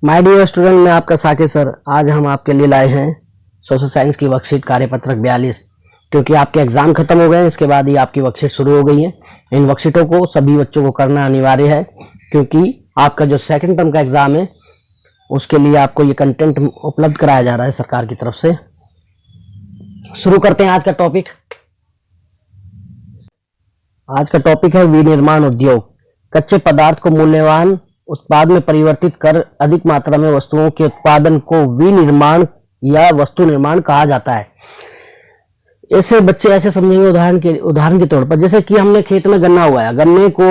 My dear student, मैं आपका Saqib sir. आज हम आपके लिए लाए हैं सोशल साइंस की वर्कशीट कार्यपत्रक 42। क्योंकि आपके एग्जाम खत्म हो गए हैं, इसके बाद ही आपकी वर्कशीट शुरू हो गई है। इन वर्कशीटों को सभी बच्चों को करना अनिवार्य है, क्योंकि आपका जो सेकंड टर्म का एग्जाम है उसके लिए आपको ये कंटेंट उपलब्ध कराया जा रहा है सरकार की तरफ से। शुरू करते हैं आज का टॉपिक। आज का टॉपिक है विनिर्माण उद्योग। कच्चे पदार्थ को मूल्यवान उत्पाद में परिवर्तित कर अधिक मात्रा में वस्तुओं के उत्पादन को विनिर्माण या वस्तु निर्माण कहा जाता है। ऐसे बच्चे ऐसे समझेंगे उदाहरण के तौर पर, जैसे कि हमने खेत में गन्ना उगाया। गन्ने को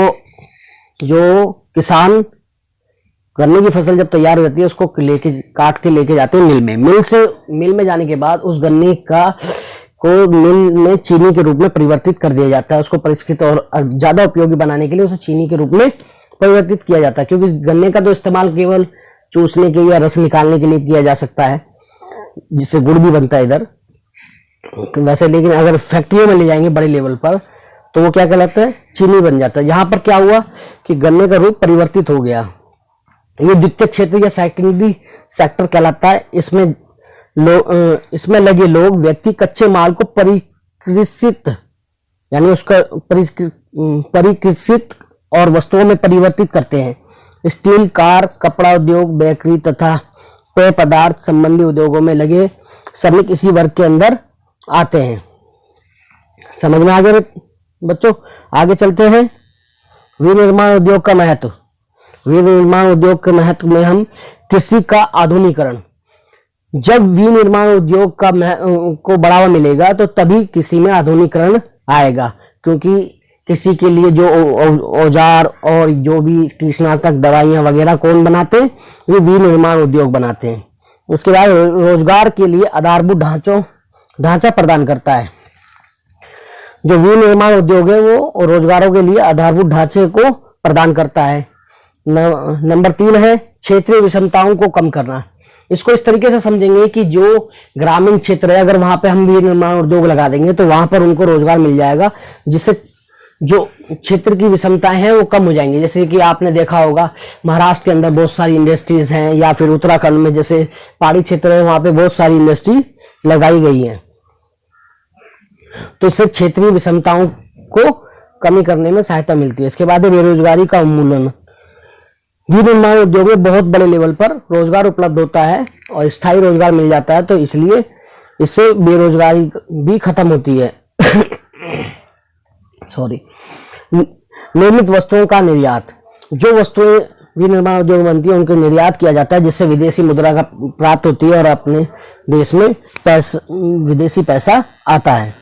जो किसान गन्ने की फसल जब तैयार हो जाती है उसको काट के लेके जाते हैं मिल में जाने के बाद उस गन्ने को मिल में चीनी के रूप में परिवर्तित कर दिया जाता है। उसको परिष्कृत और ज्यादा उपयोगी बनाने के लिए उसे चीनी के रूप में परिवर्तित किया जाता है, क्योंकि गन्ने का तो इस्तेमाल केवल चूसने के या रस निकालने के लिए किया जा सकता है, जिससे गुड़ भी बनता है इधर वैसे। लेकिन अगर फैक्ट्रियों में ले जाएंगे बड़े लेवल पर तो वो क्या कहलाता है, चीनी बन जाता है। यहाँ पर क्या हुआ कि गन्ने का रूप परिवर्तित हो गया। ये द्वितीय क्षेत्र या सेकेंडरी सेक्टर कहलाता है। इसमें लगे लोग व्यक्ति कच्चे माल को परिकृषित यानी उसका परिकृषित और वस्तुओं में परिवर्तित करते हैं। स्टील, कार, कपड़ा उद्योग, बेकरी तथा पेय पदार्थ संबंधी उद्योगों में लगे श्रमिक इसी वर्ग के अंदर आते हैं। समझ में आ गया बच्चों? आगे चलते हैं। विनिर्माण उद्योग का महत्व। विनिर्माण उद्योग के महत्व में हम कृषि का आधुनिकीकरण। जब विनिर्माण उद्योग को बढ़ावा मिलेगा तो तभी कृषि में आधुनिकीकरण आएगा, क्योंकि कृषि के लिए जो औजार और जो भी कीटनाशक दवाइयां वगैरह कौन बनाते हैं, ये विनिर्माण उद्योग बनाते हैं। उसके बाद रोजगार के लिए आधारभूत ढांचा प्रदान करता है। जो विनिर्माण उद्योग है वो रोजगारों के लिए आधारभूत ढांचे को प्रदान करता है। नंबर 3 है क्षेत्रीय विषमताओं को कम करना। इसको इस तरीके से समझेंगे कि जो ग्रामीण क्षेत्र है, अगर वहां पे हम विनिर्माण उद्योग लगा देंगे तो वहां पर उनको रोजगार मिल जाएगा, जिससे जो क्षेत्र की विषमताएं हैं वो कम हो जाएंगी। जैसे कि आपने देखा होगा महाराष्ट्र के अंदर बहुत सारी इंडस्ट्रीज हैं, या फिर उत्तराखंड में जैसे पहाड़ी क्षेत्र है वहां पे बहुत सारी इंडस्ट्री लगाई गई है। तो इससे क्षेत्रीय विषमताओं को कमी करने में सहायता मिलती है। इसके बाद बेरोजगारी का उन्मूलन। विनिर्माण उद्योग में बहुत बड़े लेवल पर रोजगार उपलब्ध होता है और स्थायी रोजगार मिल जाता है, तो इसलिए इससे बेरोजगारी भी खत्म होती है। निर्मित वस्तुओं का निर्यात। जो वस्तुएं विनिर्माण उद्योग में बनती है उनको निर्यात किया जाता है, जिससे विदेशी मुद्रा का प्राप्त होती है और अपने देश में विदेशी पैसा आता है।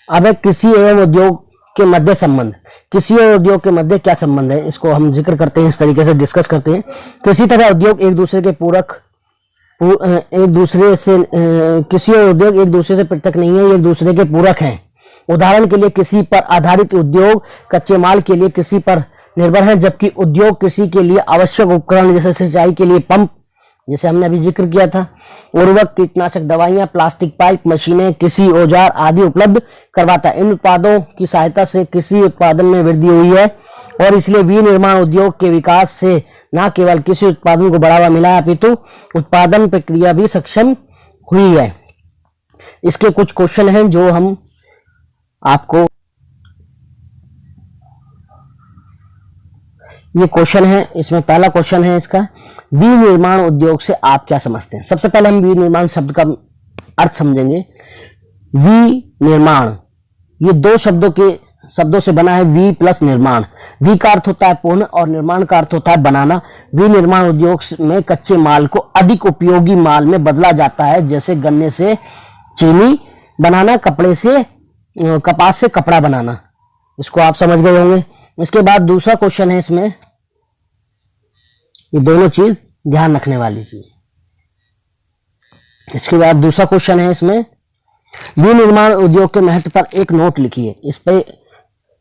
अब कृषि एवं उद्योग के मध्य संबंध। कृषि और उद्योग के मध्य क्या संबंध है, इसको हम जिक्र करते हैं, इस तरीके से डिस्कस करते हैं। कृषि तथा उद्योग एक दूसरे के कृषि और उद्योग एक दूसरे से पृथक नहीं है, एक दूसरे के पूरक हैं। उदाहरण के लिए कृषि पर आधारित उद्योग कच्चे माल के लिए कृषि पर निर्भर है, जबकि उद्योग कृषि के लिए आवश्यक उपकरण जैसे सिंचाई के लिए पंप, जैसे हमने अभी जिक्र किया था, उर्वरक, कीटनाशक दवाइयां, प्लास्टिक पाइप, मशीनें, कृषि औजार आदि उपलब्ध करवाता है। इन उत्पादों की सहायता से कृषि उत्पादन में वृद्धि हुई है और इसलिए विनिर्माण उद्योग के विकास से न केवल कृषि उत्पादन को बढ़ावा मिला है, अपितु उत्पादन प्रक्रिया भी सक्षम हुई है। इसके कुछ क्वेश्चन हैं जो हम आपको, ये क्वेश्चन है, इसमें पहला क्वेश्चन है इसका, विनिर्माण उद्योग से आप क्या समझते हैं? सबसे पहले हम विनिर्माण शब्द का अर्थ समझेंगे। विनिर्माण ये दो शब्दों से बना है, वि प्लस निर्माण। वि का अर्थ होता है पूर्ण और निर्माण का अर्थ होता है बनाना। विनिर्माण उद्योग में कच्चे माल को अधिक उपयोगी माल में बदला जाता है, जैसे गन्ने से चीनी बनाना, कपास से कपड़ा बनाना। इसको आप समझ गए होंगे। इसके बाद दूसरा क्वेश्चन है इसमें, ये दोनों चीज ध्यान रखने वाली चीज। इसके बाद दूसरा क्वेश्चन है इसमें, विनिर्माण उद्योग के महत्व पर एक नोट लिखिए। इस पे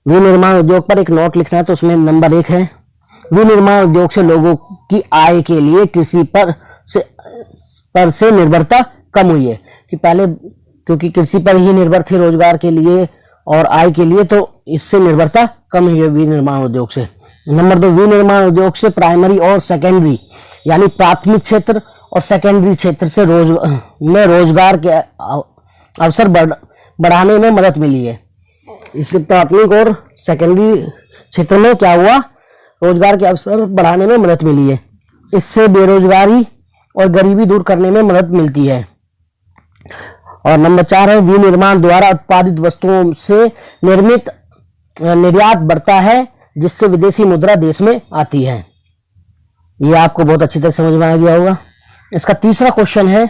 विनिर्माण उद्योग पर एक नोट लिखना है, तो उसमें नंबर 1 है, विनिर्माण उद्योग से लोगों की आय के लिए कृषि पर से निर्भरता कम हुई है। कि पहले क्योंकि कृषि पर ही निर्भर थे रोजगार के लिए और आय के लिए, तो इससे निर्भरता कम हुई है विनिर्माण उद्योग से। नंबर 2, विनिर्माण उद्योग से प्राइमरी और सेकेंडरी यानी प्राथमिक क्षेत्र और सेकेंडरी क्षेत्र से रोजगार के अवसर बढ़ाने में मदद मिली है। इससे प्राथमिक और सेकेंडरी क्षेत्र में क्या हुआ, रोजगार के अवसर बढ़ाने में मदद मिली है। इससे बेरोजगारी और गरीबी दूर करने में मदद मिलती है। और नंबर 4 है विनिर्माण द्वारा उत्पादित वस्तुओं से निर्यात बढ़ता है, जिससे विदेशी मुद्रा देश में आती है। ये आपको बहुत अच्छी तरह समझ में आ गया होगा। इसका तीसरा क्वेश्चन है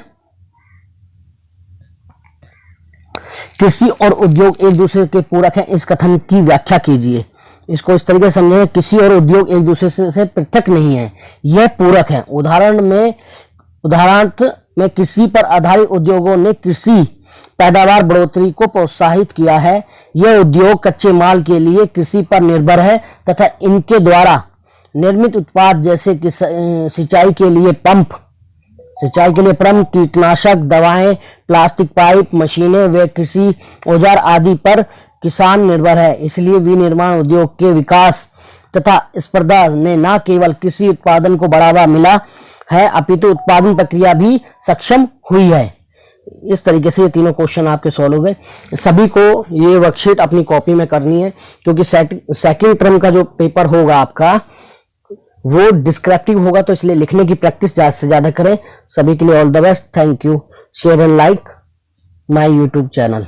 कृषि और उद्योग एक दूसरे के पूरक हैं, इस कथन की व्याख्या कीजिए। इसको इस तरीके से समझें, कृषि और उद्योग एक दूसरे से पृथक नहीं है, यह पूरक है। उदाहरणार्थ में कृषि पर आधारित उद्योगों ने कृषि पैदावार बढ़ोतरी को प्रोत्साहित किया है। यह उद्योग कच्चे माल के लिए कृषि पर निर्भर है तथा इनके द्वारा निर्मित उत्पाद जैसे कि सिंचाई के लिए पंप, कीटनाशक दवाएं, प्लास्टिक पाइप, मशीनें व कृषि औजार आदि पर किसान निर्भर है। इसलिए विनिर्माण उद्योग के विकास तथा स्पर्धा ने न केवल कृषि उत्पादन को बढ़ावा मिला है, अपितु उत्पादन प्रक्रिया भी सक्षम हुई है। इस तरीके से ये तीनों क्वेश्चन आपके सॉल्व हो गए। सभी को ये वर्कशीट अपनी कॉपी में करनी है, क्योंकि सेकंड टर्म का जो पेपर होगा आपका वो डिस्क्रिप्टिव होगा, तो इसलिए लिखने की प्रैक्टिस ज्यादा से ज्यादा करें। सभी के लिए all the best. Thank you. Share and like my YouTube channel.